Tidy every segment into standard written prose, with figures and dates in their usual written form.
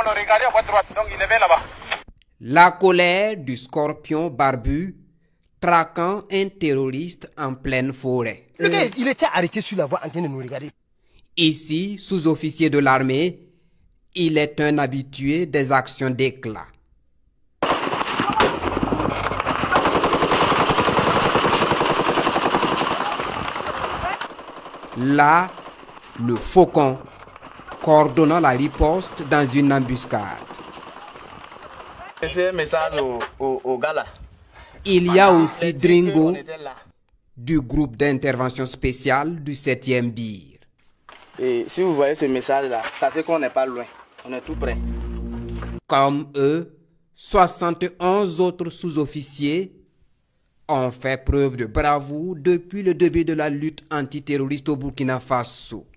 regardez à votre droite, donc il est vers là-bas. La colère du scorpion barbu traquant un terroriste en pleine forêt. Le gars, il était arrêté sur la voie en train de nous regarder. Ici, sous-officier de l'armée, il est un habitué des actions d'éclat. Là, le faucon, coordonnant la riposte dans une embuscade. C'est un message au gars là. Il y a aussi Dringo du groupe d'intervention spéciale du 7e BIR. Et si vous voyez ce message là, sachez qu'on n'est pas loin, on est tout près. Comme eux, 71 autres sous-officiers ont fait preuve de bravoure depuis le début de la lutte antiterroriste au Burkina Faso.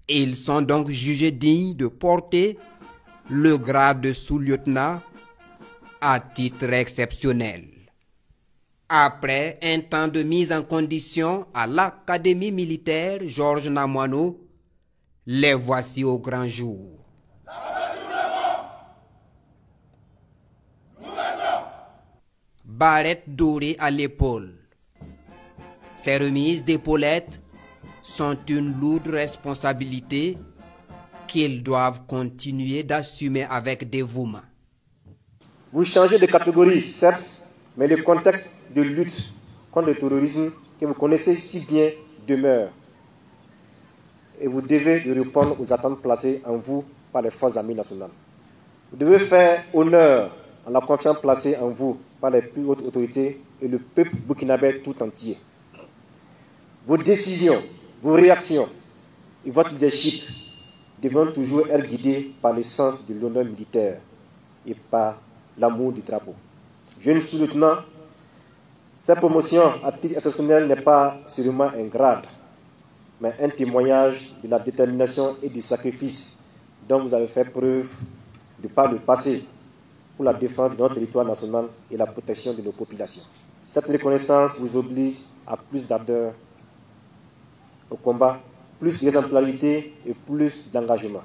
Ils sont donc jugés dignes de porter le grade de sous-lieutenant à titre exceptionnel. Après un temps de mise en condition à l'Académie militaire Georges Namoiano, les voici au grand jour. Barrette dorée à l'épaule. Ces remises d'épaulettes sont une lourde responsabilité qu'ils doivent continuer d'assumer avec dévouement. Vous changez de catégorie, certes, mais le contexte de lutte contre le terrorisme que vous connaissez si bien demeure. Et vous devez répondre aux attentes placées en vous par les forces armées nationales. Vous devez faire honneur à la confiance placée en vous par les plus hautes autorités et le peuple burkinabé tout entier. Vos décisions, vos réactions et votre leadership devront toujours être guidés par l'essence de l'honneur militaire et par l'amour du drapeau. Jeune sous-lieutenant, cette promotion à titre exceptionnel n'est pas seulement un grade, mais un témoignage de la détermination et du sacrifice dont vous avez fait preuve de par le passé pour la défense de notre territoire national et la protection de nos populations. Cette reconnaissance vous oblige à plus d'ardeur au combat, plus d'exemplarité et plus d'engagement.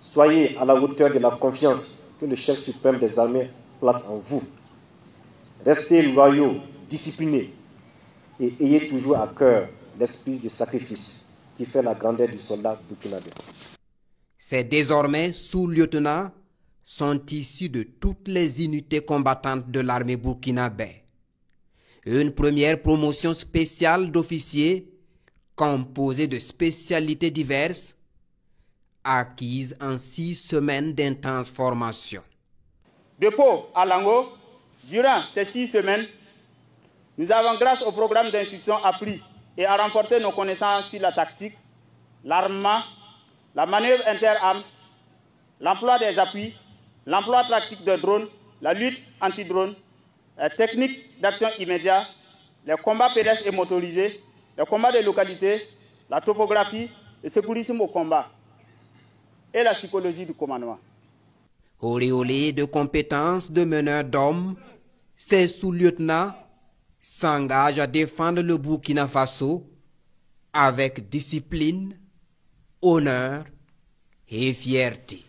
Soyez à la hauteur de la confiance que le chef suprême des armées place en vous. Restez loyaux, disciplinés et ayez toujours à cœur l'esprit de sacrifice qui fait la grandeur du soldat burkinabé. Ces désormais sous-lieutenants sont issus de toutes les unités combattantes de l'armée burkinabé. Une première promotion spéciale d'officiers composée de spécialités diverses acquises en 6 semaines d'intense formation. De Pau à Lango, durant ces 6 semaines, nous avons, grâce au programme d'instruction, appris et à renforcer nos connaissances sur la tactique, l'armement, la manœuvre interarmes, l'emploi des appuis, l'emploi tactique de drones, la lutte anti-drone, la technique d'action immédiate, les combats pédestres et motorisés, les combats de localité, la topographie, le secourisme au combat et la psychologie du commandement. Auréolés de compétences de meneurs d'hommes, ces sous-lieutenants s'engagent à défendre le Burkina Faso avec discipline, honneur et fierté.